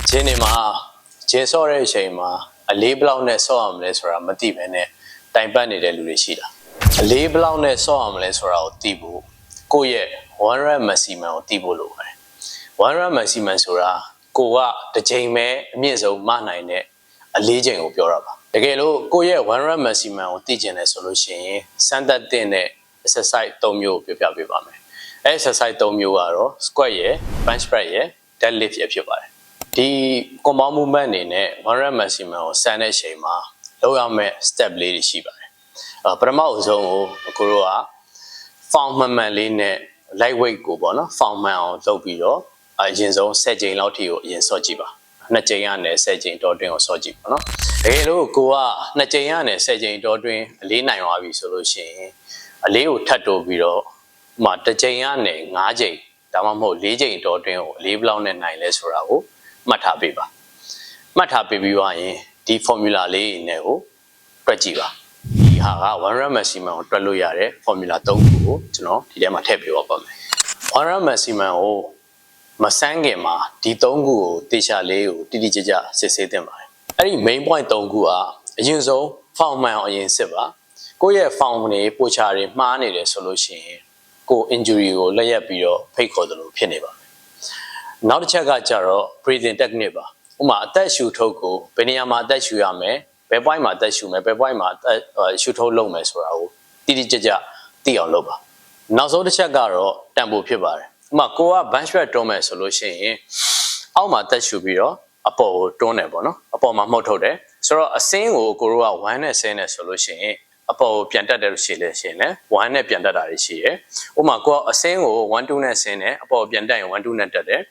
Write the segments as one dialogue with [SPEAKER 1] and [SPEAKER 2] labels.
[SPEAKER 1] ဂျင်းနေမှာဂျင်းဆော့တဲ့အချိန်မှာအလေးဘလောက်နဲ့ဆော့ရမလဲဆိုတာမသိဘဲနဲ့တိုင်ပတ်နေတဲ့လူတွေရှိတာအလေးဘလောက်နဲ့ဆော့ရမလဲဆိုတာကိုသိဖို့ကိုယ့်ရဲ့1 rep maximum ကိုသိဖို့လိုပါတယ်1 rep maximum ဆိုတာကိုကတစ်ချိန်ပဲအမြင့်ဆုံးမနိုင်တဲ့အလေးချိန်ကိုပြောတာပါတကယ်လို့ကိုယ့်ရဲ့1 rep maximum ကိုသိကျင်တယ်ဆိုလို့ရှိရင်စမ်းသပ်တဲ့ exercise 3မျိုးကိုပြောပြပေးပါမယ်အဲ exercise 3မျိုးကတော့ squat ရယ် bench press ရယ် deadlift ရယ်ဖြစ်ပါတယ်ဒီ compound movement အနေနဲ့1 rep maximum ကိုစမ်းတဲ့အချိန်မှာလုပ်ရမယ့် step လေးတွေရှိပါတယ်ပထမအဆုံးကိုကိုတို့က form မှန်မှန်လေးနဲ့ light weight ကိုပေါ့နော် form မှန်အောင်လုပ်ပြီးတော့အရင်ဆုံး10ချိန်လောက်ထိကိုအရင်ဆော့ကြည့်ပါ2ချိန်ကနေ10ချိန်တောတွင်းကိုဆော့ကြည့်ပါနော်တကယ်လို့ကိုက2ချိန်ကနေ10ချိန်တောတွင်းအလေးနိုင်သွားပြီဆိုလို့ရှိရင်အလေးကိုထပ်တိုးပြီးတော့1ချိန်ကနေ9ချိန်ဒါမှမဟုတ်4ချိန်တောတွင်းကိုအလေးဘလောက်နဲ့နိုင်လဲဆိုတာကိုမှတ်ထားပေးပါမှတ်ထားပေးပြီးသွားရင်ဒီ formula လေးနဲ့ကိုတွက်ကြည့်ပါဒီဟာက1 rep maximum ကိုတွက်လို့ရတဲ့ formula 3ခုကိုကျွန်တော်ဒီထဲမှာထည့်ပေးပါမယ်1 rep maximum ကိုမဆန်းခင်မှာဒီ3ခုကိုတေချာလေးကိုတိတိကျကျစစ်ဆေးသင့်ပါတယ်အဲ့ဒီ main point 3ခုကအရင်ဆုံး form မှန်အောင်အရင်စစ်ပါကိုယ့်ရဲ့ form တွေပိုချာတွေမှားနေတယ်ဆိုလို့ရှိရင်ကို injury ကိုလက်ရက်ပြီးတော့ဖိတ်ခေါ်သလိုဖြစ်နေပါမယ်နောက်တစ်ချက်ကကျတော့ breathing technique ပါဥပမာအသက်ရှူထုတ်ကိုဘယ်နေရာမှာအသက်ရှူရမယ်ဘယ် point မှာအသက်ရှူမယ်ဘယ် point မှာရှူထုတ်လုပ်မယ်ဆိုတာကိုတိတိကျကျသိအောင်လုပ်ပါနောက်ဆုံးတစ်ချက်ကတော့တန်ဖိုးဖြစ်ပါတယ်ဥပမာကိုက bench press တွန်းမယ်ဆိုလို့ရှိရင်အောက်မှာအသက်ရှူပြီးတော့အပေါ်ကိုတွန်းတယ်ပေါ့နော်အပေါ်မှာမှုတ်ထုတ်တယ်ဆိုတော့အစင်းကိုကိုတို့က1နဲ့ဆင်းတယ်ဆိုလို့ရှိရင်အပေါ်ကိုပြန်တက်တယ်လို့ရှိလဲရှင်လဲ1နဲ့ပြန်တက်တာရှိရယ်ဥပမာကိုကအစင်းကို1 2နဲ့ဆင်းတယ်အပေါ်ပြန်တက်ရင်1 2နဲ့တက်တယ်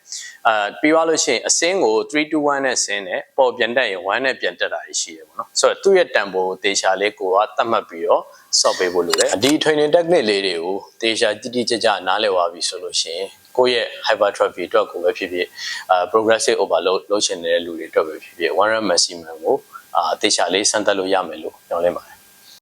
[SPEAKER 1] ပြီးသွားလို့ရှိရင်အစင်းကို3 2 1နဲ့ဆင်းတယ်အပေါ်ပြန်တက်ရင်1နဲ့ပြန်တက်တာရှိရယ်ပေါ့နော်ဆိုတော့သူ့ရဲ့တန်ဖိုးကိုတေချာလေးကိုကသတ်မှတ်ပြီးတော့ဆော့ပေးဖို့လိုတယ်ဒီ training technique လေးတွေကိုတေချာတိတိကျကျနားလည်သွားပြီဆိုလို့ရှိရင်ကိုယ့်ရဲ့ hypertrophy အတွက်ကိုပဲဖြစ်ဖြစ်progressive overload လုပ်ချင်တဲ့လူတွေအတွက်ပဲဖြစ်ဖြစ်1 rep maximum ကိုတေချာလေးစမ်းသပ်လို့ရမယ်လို့ပြောလင်းပါတယ်